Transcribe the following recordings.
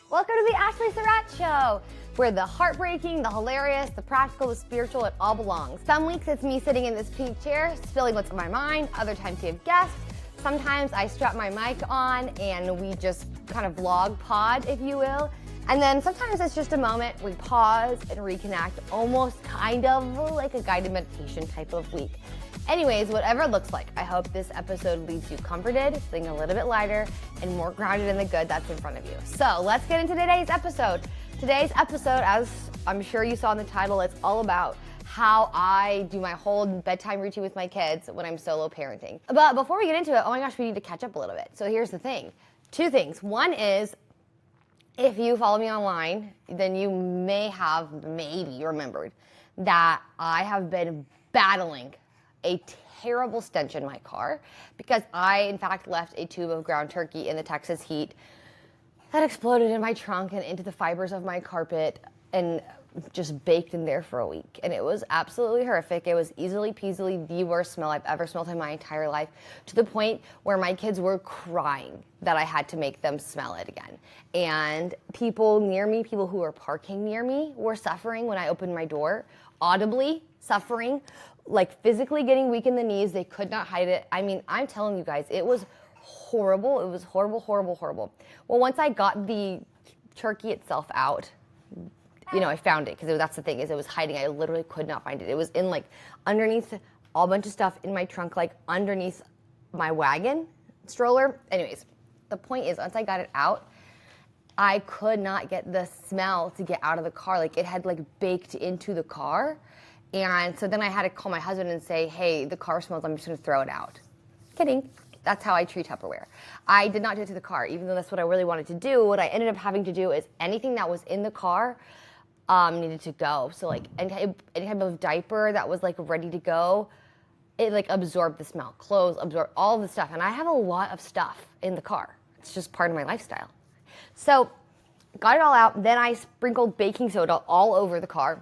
Welcome to the Ashleigh Show, where the heartbreaking, the hilarious, the practical, the spiritual, it all belongs. Some weeks it's me sitting in this pink chair, spilling what's on my mind. Other times we have guests. Sometimes I strap my mic on and we just kind of vlog pod, if you will. And then sometimes it's just a moment we pause and reconnect, almost kind of like a guided meditation type of week. Anyways, whatever it looks like, I hope this episode leaves you comforted, feeling a little bit lighter, and more grounded in the good that's in front of you. So let's get into today's episode. Today's episode, as I'm sure you saw in the title, it's all about how I do my whole bedtime routine with my kids when I'm solo parenting. But before we get into it, oh my gosh, we need to catch up a little bit. So here's the thing. Two things. One is, if you follow me online, then you maybe remembered that I have been battling a terrible stench in my car because I, in fact, left a tube of ground turkey in the Texas heat that exploded in my trunk and into the fibers of my carpet and just baked in there for a week. And it was absolutely horrific. It was easily peasily the worst smell I've ever smelled in my entire life, to the point where my kids were crying that I had to make them smell it again. And people near me, people who were parking near me, were suffering when I opened my door, audibly suffering, like physically getting weak in the knees. They could not hide it. I mean, I'm telling you guys, it was horrible. It was horrible, horrible, horrible. Well, once I got the turkey itself out, you know, I found it, because that's the thing, is it was hiding. I literally could not find it. It was in like underneath all bunch of stuff in my trunk, like underneath my wagon stroller. Anyways, the point is, once I got it out, I could not get the smell to get out of the car. Like, it had like baked into the car. And so then I had to call my husband and say, hey, the car smells, I'm just gonna throw it out. Kidding. That's how I treat Tupperware. I did not do it to the car, even though that's what I really wanted to do. What I ended up having to do is anything that was in the car needed to go. So like any type of diaper that was like ready to go, it like absorbed the smell. Clothes absorb all the stuff. And I have a lot of stuff in the car. It's just part of my lifestyle. So got it all out. Then I sprinkled baking soda all over the car.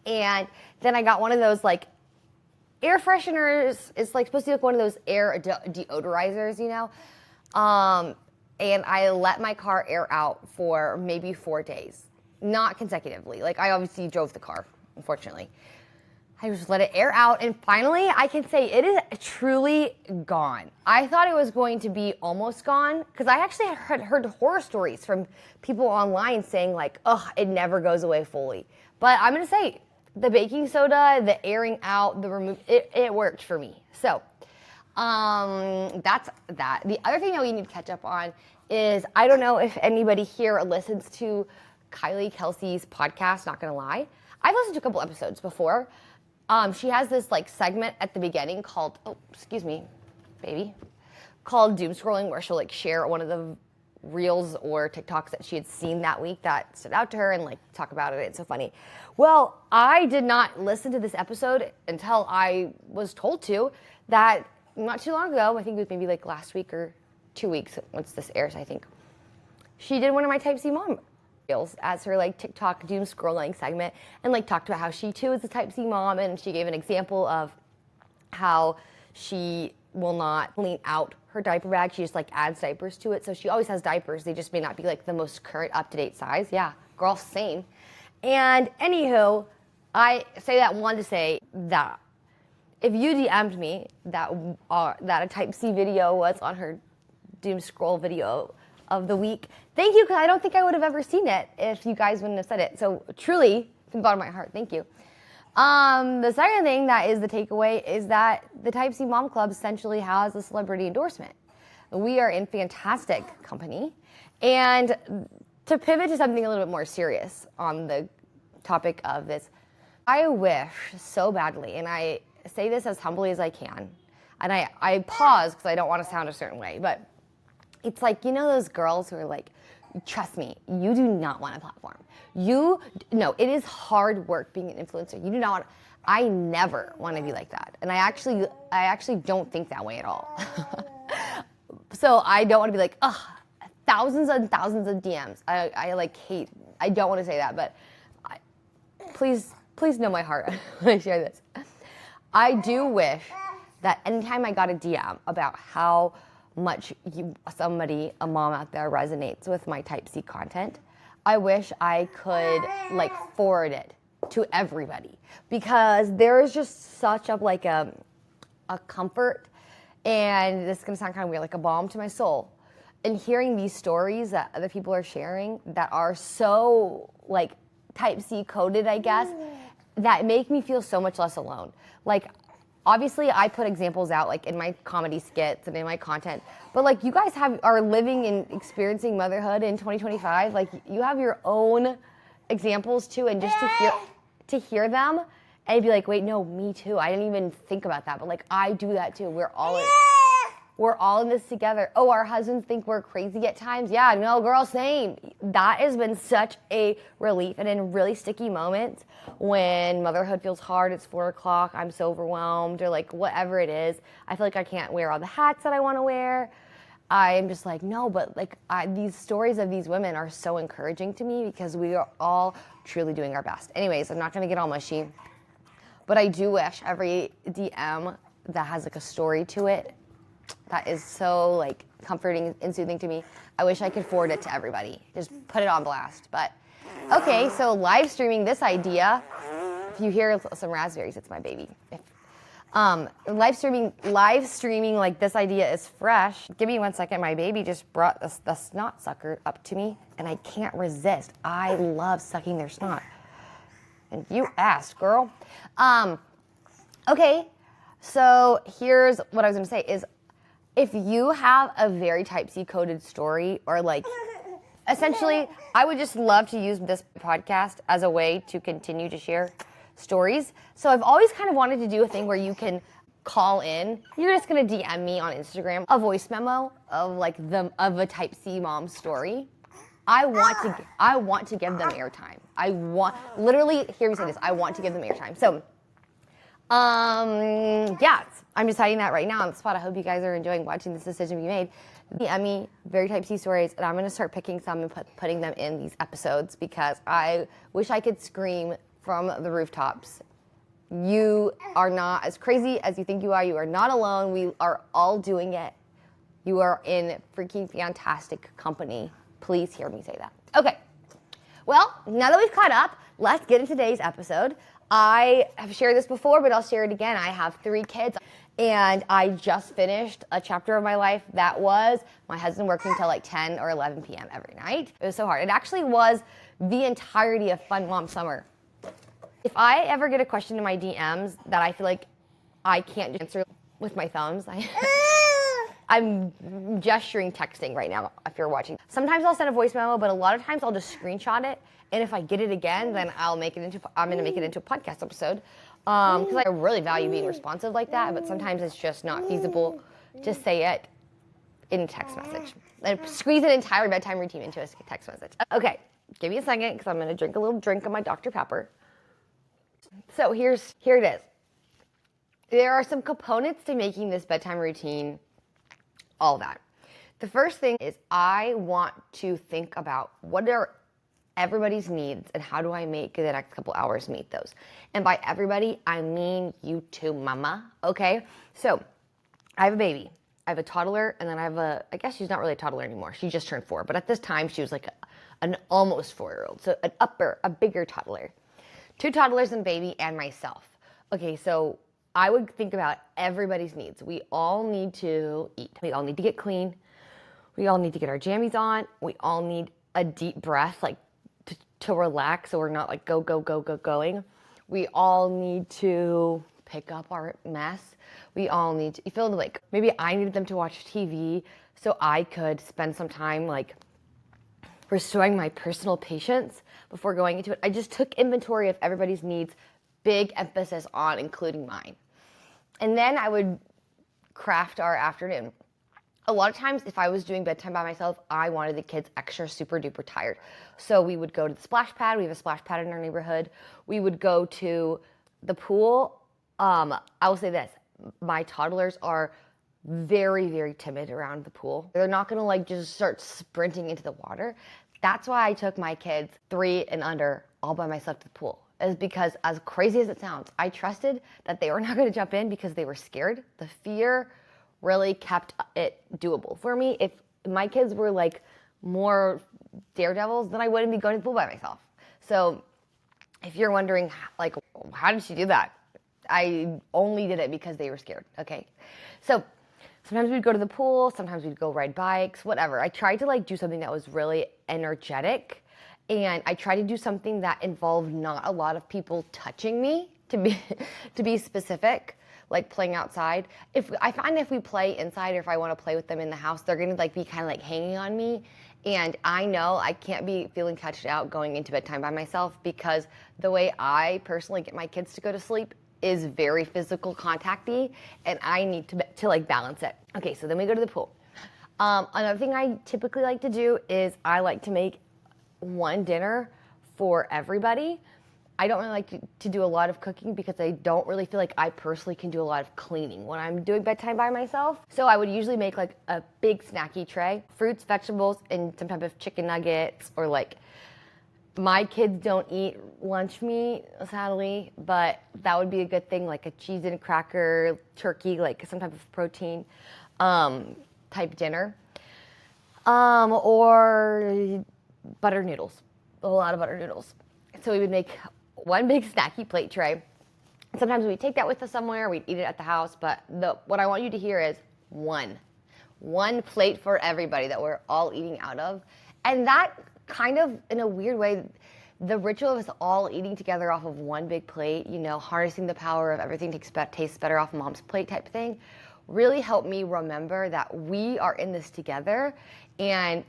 And then I got one of those like air fresheners. It's like supposed to be like one of those air deodorizers, you know? And I let my car air out for maybe 4 days. Not consecutively. Like, I obviously drove the car, unfortunately. I just let it air out, and finally, I can say it is truly gone. I thought it was going to be almost gone, because I actually had heard horror stories from people online saying, like, oh, it never goes away fully. But I'm going to say, the baking soda, the airing out, it worked for me. So, that's that. The other thing that we need to catch up on is, I don't know if anybody here listens to Kylie Kelce's podcast, Not Gonna Lie. I've listened to a couple episodes before. She has this like segment at the beginning called, oh, excuse me, baby, called Doom Scrolling, where she'll like share one of the reels or TikToks that she had seen that week that stood out to her and like talk about it. It's so funny. Well, I did not listen to this episode until I was told to, that not too long ago, I think it was maybe like last week or 2 weeks, once this airs, I think, she did one of my Type C mom as her like TikTok doom scrolling segment, and like talked about how she too is a Type C mom, and she gave an example of how she will not clean out her diaper bag. She just like adds diapers to it. So she always has diapers. They just may not be like the most current up-to-date size. Yeah, girl, same. And anywho, I say that one to say that if you DM'd me that a Type C video was on her doom scroll video of the week, thank you, because I don't think I would have ever seen it if you guys wouldn't have said it. So truly, from the bottom of my heart, thank you. The second thing that is the takeaway is that the Type C Mom Club essentially has a celebrity endorsement. We are in fantastic company. And to pivot to something a little bit more serious on the topic of this, I wish so badly, and I say this as humbly as I can, and I pause because I don't want to sound a certain way, but it's like, you know those girls who are like, trust me, you do not want a platform. No, it is hard work being an influencer. You do not want, I never want to be like that. And I actually don't think that way at all. So I don't want to be like, ugh, thousands and thousands of DMs. I like hate, I don't want to say that, but please know my heart when I share this. I do wish that anytime I got a DM about how much a mom out there resonates with my type C content. I wish I could like forward it to everybody, because there is just such a comfort, and this is gonna sound kind of weird, like a balm to my soul, and hearing these stories that other people are sharing that are so like type C coded, I guess, that make me feel so much less alone. Like, obviously I put examples out like in my comedy skits and in my content, but like you guys are living and experiencing motherhood in 2025. Like, you have your own examples too, and just to hear them and be like, wait, no, me too. I didn't even think about that, but like I do that too. We're all in this together. Oh, our husbands think we're crazy at times. Yeah, no, girl, same. That has been such a relief. And in really sticky moments when motherhood feels hard, it's 4 o'clock, I'm so overwhelmed, or like whatever it is, I feel like I can't wear all the hats that I want to wear. I'm just like, no, but like these stories of these women are so encouraging to me, because we are all truly doing our best. Anyways, I'm not going to get all mushy, but I do wish every DM that has like a story to it that is so like comforting and soothing to me, I wish I could forward it to everybody. Just put it on blast. But okay, so live streaming this idea. If you hear some raspberries, it's my baby. Live streaming like this idea is fresh. Give me 1 second. My baby just brought the snot sucker up to me, and I can't resist. I love sucking their snot. And you asked, girl. Okay, so here's what I was gonna say is, if you have a very type C coded story, or like, essentially, I would just love to use this podcast as a way to continue to share stories. So I've always kind of wanted to do a thing where you can call in. You're just gonna DM me on Instagram a voice memo of like of a type C mom story. I want to give them airtime. Literally, hear me say this. I want to give them airtime. So, yeah, I'm deciding that right now on the spot. I hope you guys are enjoying watching this decision be made. DM me very type C stories, and I'm going to start picking some and putting them in these episodes, because I wish I could scream from the rooftops. You are not as crazy as you think you are. You are not alone. We are all doing it. You are in freaking fantastic company. Please hear me say that. Okay. Well, now that we've caught up, let's get into today's episode. I have shared this before, but I'll share it again. I have 3 kids, and I just finished a chapter of my life that was my husband working till like 10 or 11 p.m. every night. It was so hard. It actually was the entirety of Fun Mom Summer. If I ever get a question in my DMs that I feel like I can't answer with my thumbs, I'm gesturing texting right now if you're watching. Sometimes I'll send a voice memo, but a lot of times I'll just screenshot it. And if I get it again, then I'm going to make it into a podcast episode. Because I really value being responsive like that, but sometimes it's just not feasible to say it in a text message. And squeeze an entire bedtime routine into a text message. Okay, give me a second, because I'm going to drink a little drink of my Dr. Pepper. So here it is. There are some components to making this bedtime routine all that. The first thing is, I want to think about what are everybody's needs and how do I make the next couple hours meet those. And by everybody, I mean you too, mama. Okay? So I have a baby. I have a toddler, and then I guess she's not really a toddler anymore. She just turned 4. But at this time, she was like an almost 4-year-old. So a bigger toddler. 2 toddlers and baby, and myself. Okay, so I would think about everybody's needs. We all need to eat. We all need to get clean. We all need to get our jammies on. We all need a deep breath, like to relax, so we're not like going. We all need to pick up our mess. We all need to feel like maybe I needed them to watch TV so I could spend some time like restoring my personal patience before going into it. I just took inventory of everybody's needs, big emphasis on including mine. And then I would craft our afternoon. A lot of times, if I was doing bedtime by myself, I wanted the kids extra super duper tired. So we would go to the splash pad. We have a splash pad in our neighborhood. We would go to the pool. I will say this, my toddlers are very, very timid around the pool. They're not gonna like just start sprinting into the water. That's why I took my kids 3 and under all by myself to the pool. Is because, as crazy as it sounds, I trusted that they were not gonna jump in because they were scared. The fear really kept it doable for me. If my kids were like more daredevils, then I wouldn't be going to the pool by myself. So if you're wondering, like, how did she do that? I only did it because they were scared, okay? So sometimes we'd go to the pool, sometimes we'd go ride bikes, whatever. I tried to like do something that was really energetic, and I tried to do something that involved not a lot of people touching me, to be specific, like playing outside. If I find if we play inside or if I want to play with them in the house, they're gonna like be kind of like hanging on me. And I know I can't be feeling catched out going into bedtime by myself, because the way I personally get my kids to go to sleep is very physical contacty, and I need to like balance it. Okay, so then we go to the pool. Another thing I typically like to do is I like to make one dinner for everybody. I don't really like to do a lot of cooking because I don't really feel like I personally can do a lot of cleaning when I'm doing bedtime by myself. So I would usually make like a big snacky tray, fruits, vegetables, and some type of chicken nuggets, or like, my kids don't eat lunch meat, sadly, but that would be a good thing, like a cheese and cracker, turkey, like some type of protein type dinner. Or buttered noodles, a lot of buttered noodles. So we would make one big snacky plate tray. Sometimes we'd take that with us somewhere, we'd eat it at the house, but what I want you to hear is one plate for everybody that we're all eating out of. And that kind of, in a weird way, the ritual of us all eating together off of one big plate, you know, harnessing the power of everything tastes better off mom's plate type thing, really helped me remember that we are in this together. And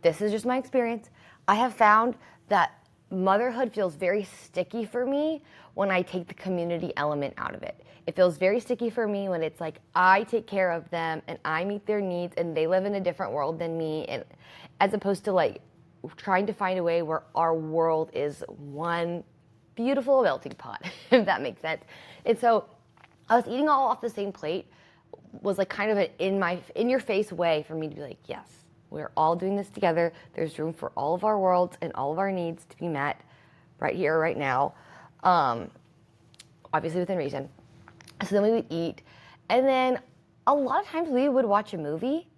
this is just my experience. I have found that motherhood feels very sticky for me when I take the community element out of it. It feels very sticky for me when it's like I take care of them and I meet their needs and they live in a different world than me, and as opposed to like trying to find a way where our world is one beautiful melting pot, if that makes sense. And so I was eating all off the same plate, was like kind of an in your face way for me to be like, yes, we're all doing this together. There's room for all of our worlds and all of our needs to be met right here, right now. Obviously within reason. So then we would eat, and then a lot of times we would watch a movie.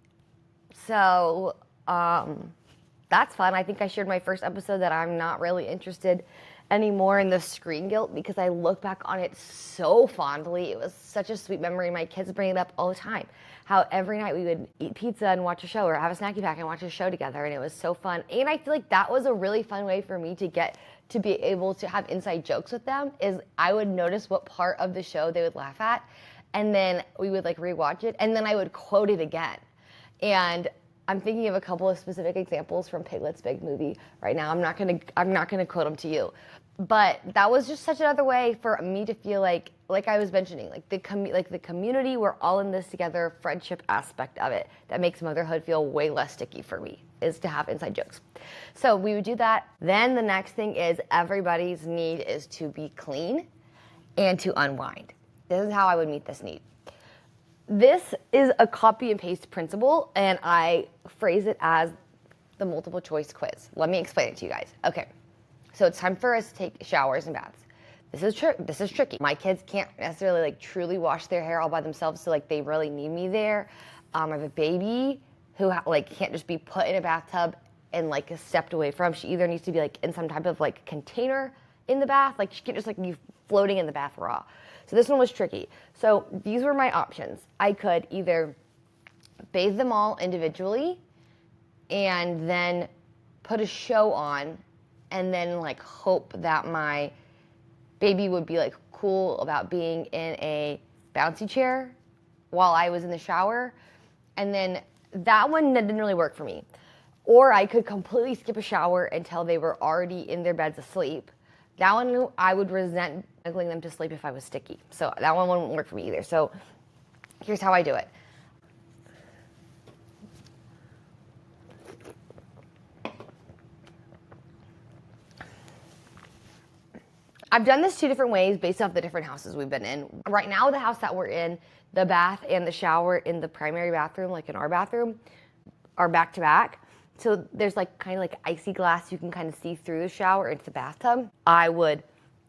So that's fun. I think I shared my first episode that I'm not really interested anymore in the screen guilt, because I look back on it so fondly. It was such a sweet memory. My kids bring it up all the time, how every night we would eat pizza and watch a show, or have a snacky pack and watch a show together, and it was so fun. And I feel like that was a really fun way for me to get to be able to have inside jokes with them, is I would notice what part of the show they would laugh at, and then we would like rewatch it, and then I would quote it again. And I'm thinking of a couple of specific examples from Piglet's Big Movie right now. I'm not gonna quote them to you, but that was just such another way for me to feel like I was mentioning, like the community, we're all in this together, friendship aspect of it that makes motherhood feel way less sticky for me, is to have inside jokes. So we would do that. Then the next thing is everybody's need is to be clean and to unwind. This is how I would meet this need. This is a copy and paste principle, and I phrase it as the multiple choice quiz. Let me explain it to you guys. Okay, so it's time for us to take showers and baths. This is tricky. My kids can't necessarily like truly wash their hair all by themselves, so like they really need me there. I have a baby who like can't just be put in a bathtub and like stepped away from. She either needs to be like in some type of like container in the bath, like she can't just like be floating in the bath raw. So this one was tricky. So these were my options. I could either bathe them all individually and then put a show on and then like hope that my baby would be like cool about being in a bouncy chair while I was in the shower. And then that one didn't really work for me. Or I could completely skip a shower until they were already in their beds asleep. That one I would resent snuggling them to sleep if I was sticky. So that one wouldn't work for me either. So here's how I do it. I've done this two different ways based off the different houses we've been in. Right now, the house that we're in, the bath and the shower in the primary bathroom, like in our bathroom, are back to back. So there's like kind of like icy glass you can kind of see through the shower into the bathtub. I would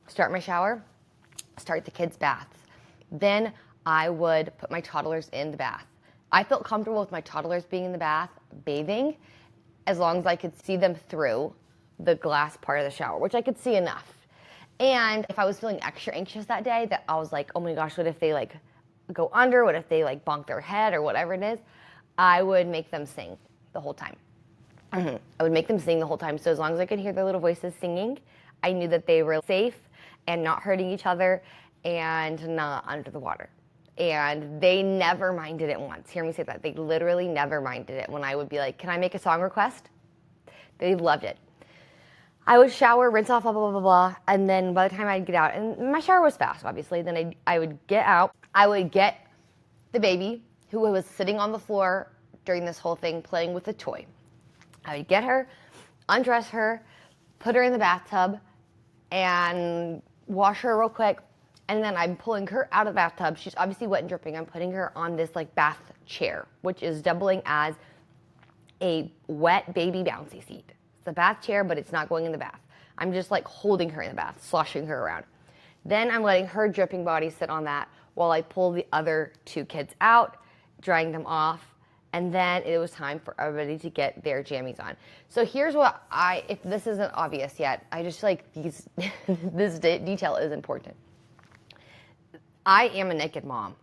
start my shower, start the kids' baths. Then I would put my toddlers in the bath. I felt comfortable with my toddlers being in the bath, bathing, as long as I could see them through the glass part of the shower, which I could see enough. And if I was feeling extra anxious that day, that I was like, oh my gosh, what if they like go under? What if they like bonk their head or whatever it is? I would make them sing the whole time. I would make them sing the whole time. So as long as I could hear their little voices singing, I knew that they were safe and not hurting each other and not under the water. And they never minded it once. Hear me say that. They literally never minded it when I would be like, can I make a song request? They loved it. I would shower, rinse off, blah, blah, blah, blah, and then by the time I'd get out, and my shower was fast, obviously, then I would get out. I would get the baby, who was sitting on the floor during this whole thing, playing with a toy. I would get her, undress her, put her in the bathtub, and wash her real quick. And then I'm pulling her out of the bathtub. She's obviously wet and dripping. I'm putting her on this like bath chair, which is doubling as a wet baby bouncy seat. It's a bath chair, but it's not going in the bath. I'm just like holding her in the bath, sloshing her around. Then I'm letting her dripping body sit on that while I pull the other two kids out, drying them off. And then it was time for everybody to get their jammies on. So here's what if this isn't obvious yet, I just like this detail is important. I am a naked mom.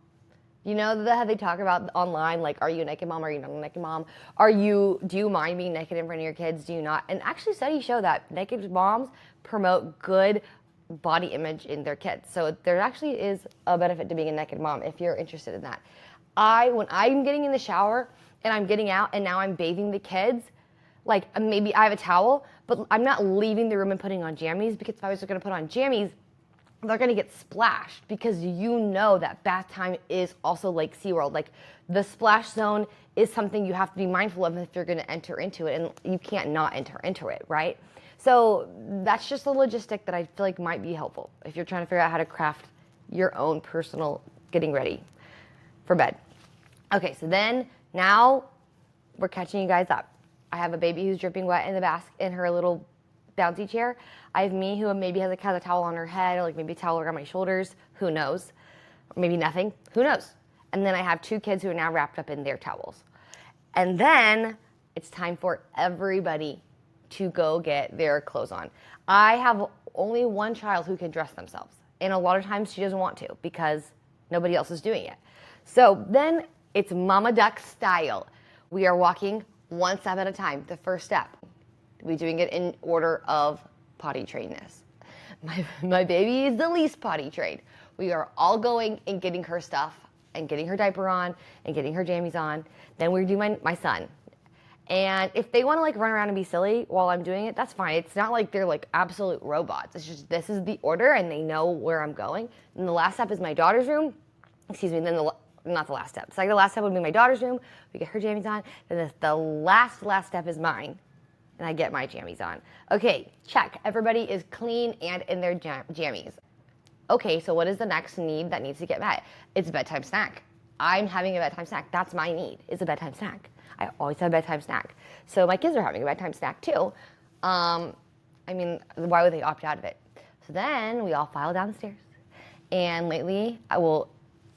You know how they talk about online, like, are you a naked mom? Are you not a naked mom? Do you mind being naked in front of your kids? Do you not? And actually studies show that naked moms promote good body image in their kids. So there actually is a benefit to being a naked mom if you're interested in that. When I'm getting in the shower and I'm getting out and now I'm bathing the kids, like maybe I have a towel, but I'm not leaving the room and putting on jammies, because if I was going to put on jammies, they're going to get splashed, because you know that bath time is also like SeaWorld. Like the splash zone is something you have to be mindful of if you're going to enter into it, and you can't not enter into it, right? So that's just a logistic that I feel like might be helpful if you're trying to figure out how to craft your own personal getting ready for bed. Okay, so then now we're catching you guys up. I have a baby who's dripping wet in the bath in her little bouncy chair. I have me who maybe has a towel on her head, or like maybe a towel around my shoulders. Who knows? Or maybe nothing. Who knows? And then I have two kids who are now wrapped up in their towels. And then it's time for everybody to go get their clothes on. I have only one child who can dress themselves. And a lot of times she doesn't want to because nobody else is doing it. So then it's Mama Duck style. We are walking one step at a time. The first step, we're doing it in order of potty trainedness. My baby is the least potty trained. We are all going and getting her stuff and getting her diaper on and getting her jammies on. Then we do my son. And if they want to like run around and be silly while I'm doing it, that's fine. It's not like they're like absolute robots. It's just this is the order and they know where I'm going. And the last step is my daughter's room. Excuse me, then not the last step. It's like the last step would be my daughter's room. We get her jammies on. Then the last step is mine. And I get my jammies on. Okay, check. Everybody is clean and in their jammies. Okay, so what is the next need that needs to get met? It's a bedtime snack. I'm having a bedtime snack. That's my need, is a bedtime snack. I always have a bedtime snack. So my kids are having a bedtime snack too. I mean, why would they opt out of it? So then we all file down the stairs. And lately,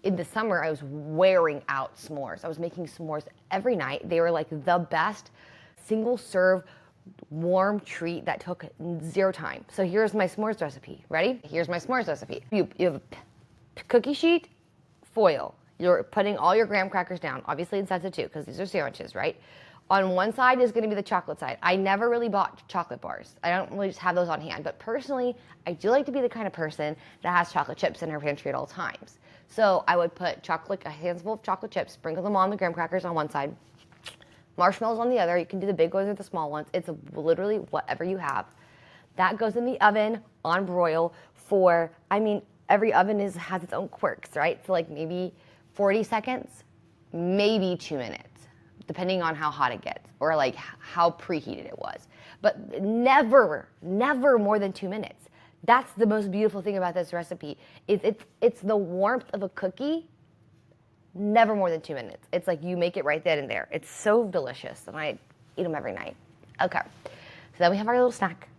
in the summer, I was wearing out s'mores. I was making s'mores every night. They were like the best single serve warm treat that took 0 time. So here's my s'mores recipe. Ready? Here's my s'mores recipe. You have a cookie sheet, foil. You're putting all your graham crackers down, obviously in sets of 2 because these are sandwiches, right? On one side is going to be the chocolate side. I never really bought chocolate bars. I don't really just have those on hand. But personally, I do like to be the kind of person that has chocolate chips in her pantry at all times. So I would put a handful of chocolate chips, sprinkle them on the graham crackers on one side, marshmallows on the other. You can do the big ones or the small ones. It's literally whatever you have. That goes in the oven on broil for, every oven has its own quirks, right? So like maybe 40 seconds, maybe 2 minutes, depending on how hot it gets or like how preheated it was. But never more than 2 minutes. That's the most beautiful thing about this recipe. It's the warmth of a cookie, never more than 2 minutes. It's like you make it right then and there. It's so delicious, and I eat them every night. Okay, so then we have our little snack.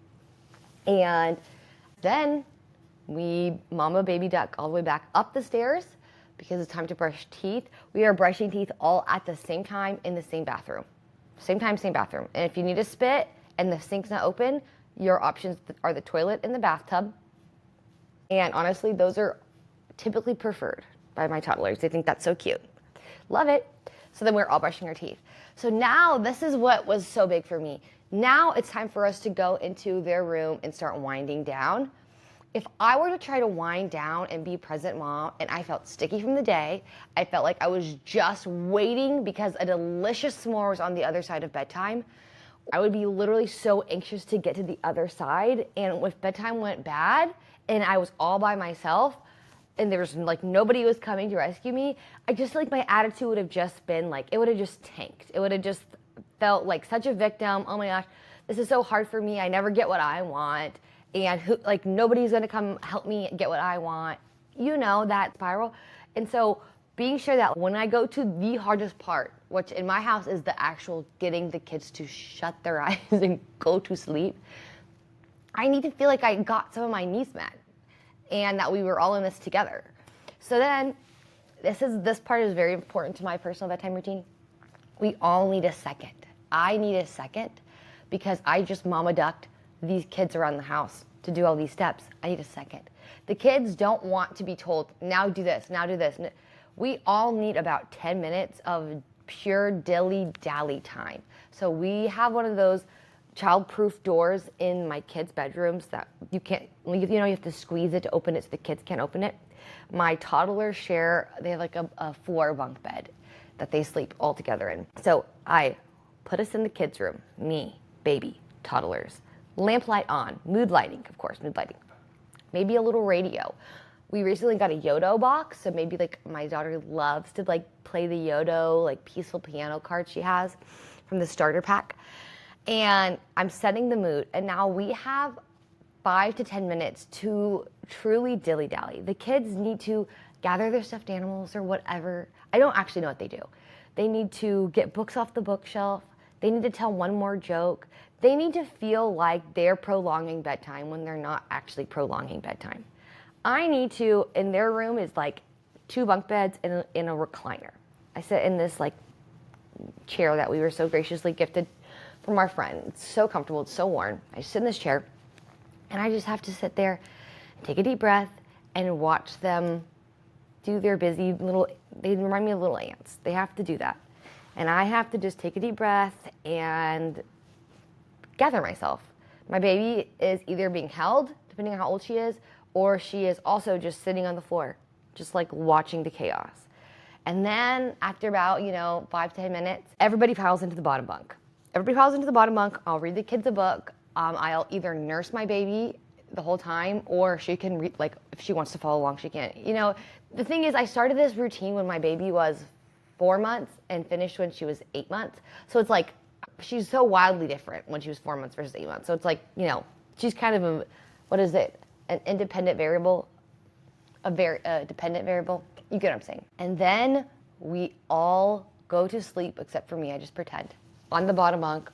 And then we Mama Baby Duck all the way back up the stairs because it's time to brush teeth, we are brushing teeth all at the same time in the same bathroom. Same time, same bathroom. And if you need to spit and the sink's not open, your options are the toilet and the bathtub. And honestly, those are typically preferred by my toddlers. They think that's so cute. Love it. So then we're all brushing our teeth. So now this is what was so big for me. Now it's time for us to go into their room and start winding down. If I were to try to wind down and be present mom and I felt sticky from the day, I felt like I was just waiting because a delicious s'more was on the other side of bedtime, I would be literally so anxious to get to the other side. And if bedtime went bad and I was all by myself and there was like nobody was coming to rescue me, I just like my attitude would have just been like, it would have just tanked. It would have just felt like such a victim. Oh my gosh, this is so hard for me. I never get what I want. And like nobody's gonna come help me get what I want. You know, that spiral. And so being sure that when I go to the hardest part, which in my house is the actual getting the kids to shut their eyes and go to sleep, I need to feel like I got some of my needs met and that we were all in this together. So then this part is very important to my personal bedtime routine. We all need a second. I need a second because I just mama ducked these kids around the house to do all these steps. I need a second. The kids don't want to be told, now do this, now do this. We all need about 10 minutes of pure dilly-dally time. So we have one of those child-proof doors in my kids' bedrooms that you can't, you have to squeeze it to open it so the kids can't open it. My toddlers share, they have like a 4-bunk bed that they sleep all together in. So I put us in the kids' room, me, baby, toddlers, lamplight on, mood lighting, of course, mood lighting. Maybe a little radio. We recently got a Yodo box, so maybe like my daughter loves to like play the Yodo like peaceful piano card she has from the starter pack. And I'm setting the mood, and now we have 5 to 10 minutes to truly dilly-dally. The kids need to gather their stuffed animals or whatever. I don't actually know what they do. They need to get books off the bookshelf. They need to tell one more joke. They need to feel like they're prolonging bedtime when they're not actually prolonging bedtime. I need to, in their room is like 2 bunk beds in a recliner. I sit in this like chair that we were so graciously gifted from our friend. It's so comfortable, it's so warm. I just sit in this chair and I just have to sit there, take a deep breath and watch them do their busy little, they remind me of little ants. They have to do that. And I have to just take a deep breath and gather myself. My baby is either being held, depending on how old she is, or she is also just sitting on the floor, just like watching the chaos. And then after about, 5 to 10 minutes, everybody piles into the bottom bunk. Everybody piles into the bottom bunk. I'll read the kids a book. I'll either nurse my baby the whole time, or she can read, like if she wants to follow along, she can. The thing is, I started this routine when my baby was 4 months and finished when she was 8 months. So it's like, she's so wildly different when she was 4 months versus 8 months. So it's like, she's kind of an independent variable, a dependent variable. You get what I'm saying. And then we all go to sleep, except for me, I just pretend, on the bottom bunk,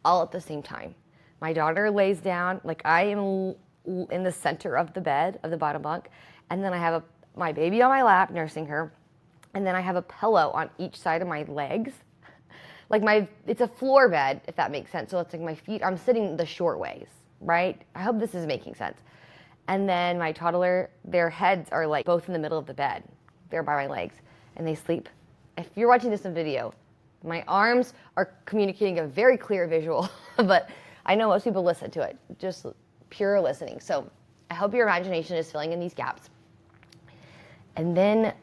all at the same time. My daughter lays down, like I am in the center of the bed, of the bottom bunk, and then I have my baby on my lap, nursing her, and then I have a pillow on each side of my legs. It's a floor bed, if that makes sense. So it's like my feet, I'm sitting the short ways, right? I hope this is making sense. And then my toddler, their heads are like both in the middle of the bed. They're by my legs, and they sleep. If you're watching this in video, my arms are communicating a very clear visual, but I know most people listen to it, just pure listening. So I hope your imagination is filling in these gaps. And then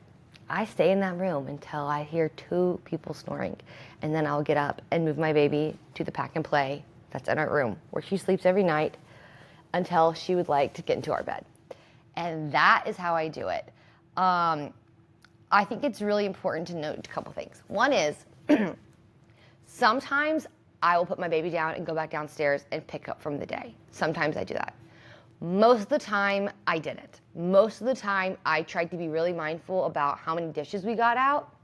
I stay in that room until I hear 2 people snoring. And then I'll get up and move my baby to the pack and play that's in our room, where she sleeps every night until she would like to get into our bed. And that is how I do it. I think it's really important to note a couple things. One is, sometimes I will put my baby down and go back downstairs and pick up from the day. Sometimes I do that. Most of the time, I didn't. Most of the time, I tried to be really mindful about how many dishes we got out.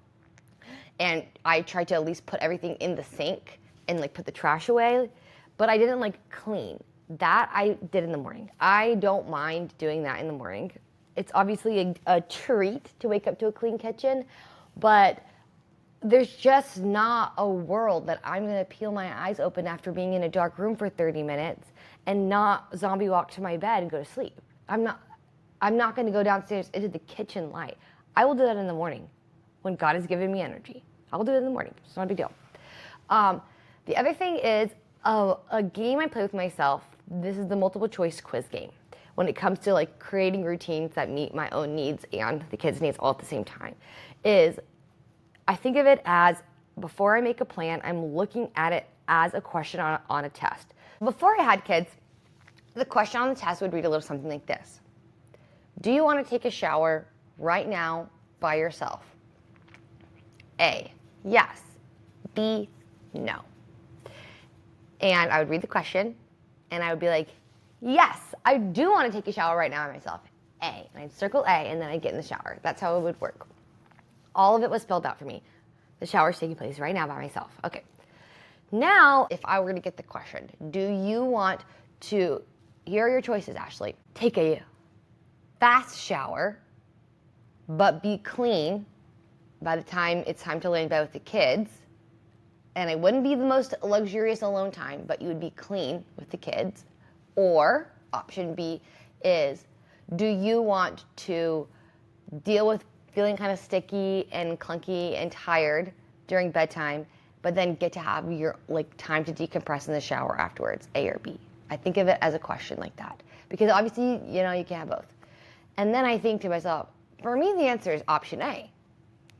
And I tried to at least put everything in the sink and put the trash away. But I didn't clean. That I did in the morning. I don't mind doing that in the morning. it's obviously a treat to wake up to a clean kitchen, but there's just not a world that I'm going to peel my eyes open after being in a dark room for 30 minutes and not zombie walk to my bed and go to sleep. I'm not going to go downstairs into the kitchen light. I will do that in the morning when God has given me energy. I will do it in the morning. It's not a big deal. The other thing is a game I play with myself. This is the multiple choice quiz game. When it comes to like creating routines that meet my own needs and the kids' needs all at the same time, is I think of it as before I make a plan, I'm looking at it as a question on a test. Before I had kids, the question on the test would read a little something like this. Do you want to take a shower right now by yourself? A, yes. B, no. And I would read the question and I would be like, yes, I do want to take a shower right now by myself. A. And I'd circle A and then I'd get in the shower. That's how it would work. All of it was spelled out for me. The shower's taking place right now by myself. Okay. Now, if I were to get the question, do you want to, here are your choices, Ashleigh. Take a fast shower, but be clean by the time it's time to lay in bed with the kids. And it wouldn't be the most luxurious alone time, but you would be clean with the kids. Or option B is, do you want to deal with feeling kind of sticky and clunky and tired during bedtime, but then get to have your like time to decompress in the shower afterwards, A or B? I think of it as a question like that, because obviously, you know, you can't have both. And then I think to myself, for me, the answer is option A.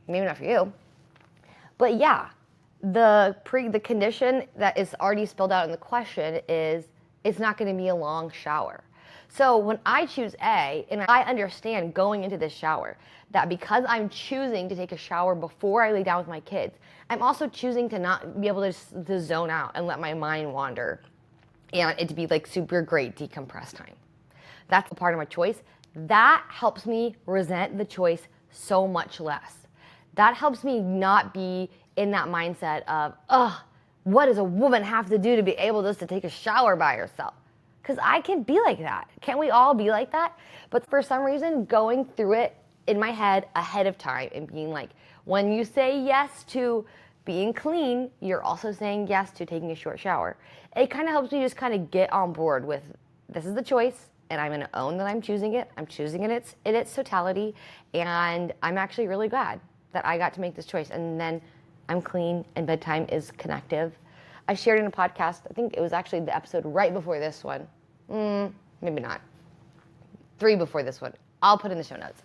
Maybe not for you, but yeah, the condition that is already spelled out in the question is it's not going to be a long shower. So when I choose A, and I understand going into this shower that because I'm choosing to take a shower before I lay down with my kids, I'm also choosing to not be able to zone out and let my mind wander and it to be like super great decompress time. That's a part of my choice. That helps me resent the choice so much less. That helps me not be in that mindset of, what does a woman have to do to be able just to take a shower by herself? Because I can be like that. Can't we all be like that? But for some reason, going through it in my head ahead of time and being like, when you say yes to being clean, you're also saying yes to taking a short shower. It kind of helps me just kind of get on board with, this is the choice, and I'm going to own that I'm choosing it. I'm choosing it in its totality, and I'm actually really glad that I got to make this choice. And then I'm clean, and bedtime is connective. I shared in a podcast, I think it was actually the episode right before this one. Maybe not. 3 before this one. I'll put in the show notes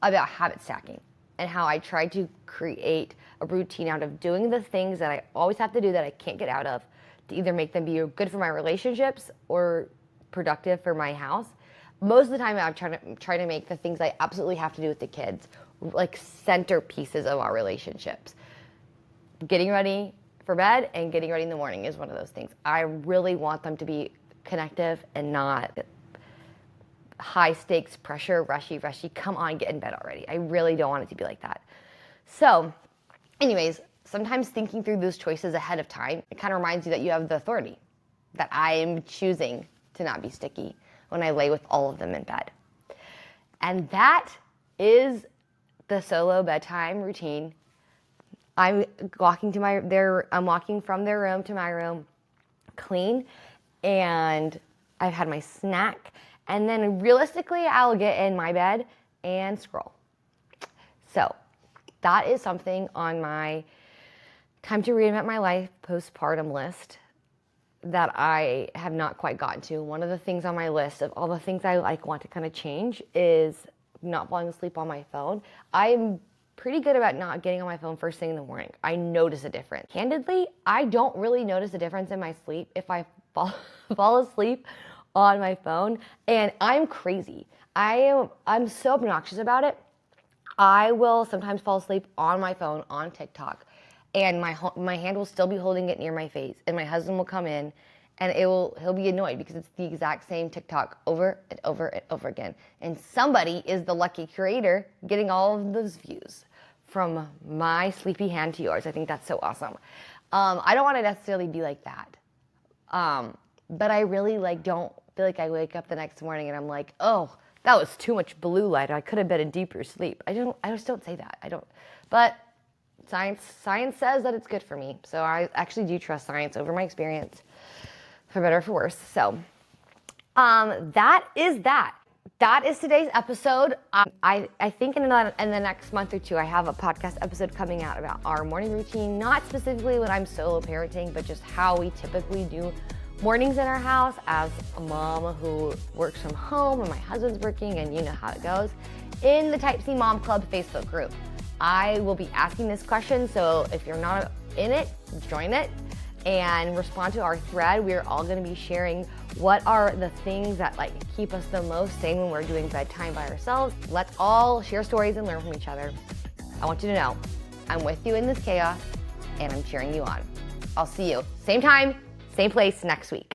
about habit stacking and how I try to create a routine out of doing the things that I always have to do that I can't get out of to either make them be good for my relationships or productive for my house. Most of the time, I'm trying to make the things I absolutely have to do with the kids like centerpieces of our relationships. Getting ready for bed and getting ready in the morning is one of those things. I really want them to be connective and not high stakes, pressure, rushy, come on, get in bed already. I really don't want it to be like that. So anyways, sometimes thinking through those choices ahead of time, it kind of reminds you that you have the authority, that I am choosing to not be sticky when I lay with all of them in bed. And that is the solo bedtime routine. I'm walking from their room to my room, clean, and I've had my snack, and then realistically, I'll get in my bed and scroll. So that is something on my time to reinvent my life postpartum list that I have not quite gotten to. One of the things on my list of all the things I want to kind of change is not falling asleep on my phone. I'm pretty good about not getting on my phone first thing in the morning. I notice a difference. Candidly, I don't really notice a difference in my sleep if I fall asleep on my phone, and I'm crazy. I'm so obnoxious about it. I will sometimes fall asleep on my phone on TikTok, and my hand will still be holding it near my face, and my husband will come in and he'll be annoyed because it's the exact same TikTok over and over and over again. And somebody is the lucky creator getting all of those views from my sleepy hand to yours. I think that's so awesome. I don't want to necessarily be like that. But I really don't feel like I wake up the next morning and I'm like, oh, that was too much blue light. I could have been in deeper sleep. I just don't say that. But science says that it's good for me. So I actually do trust science over my experience, for better or for worse. So that is today's episode. I think in the next month or two, I have a podcast episode coming out about our morning routine, not specifically when I'm solo parenting, but just how we typically do mornings in our house as a mom who works from home and my husband's working, and you know how it goes, in the Type C Mom Club Facebook group. I will be asking this question, so if you're not in it, join it and respond to our thread. We're all gonna be sharing what are the things that keep us the most sane when we're doing bedtime by ourselves. Let's all share stories and learn from each other. I want you to know I'm with you in this chaos and I'm cheering you on. I'll see you same time, same place next week.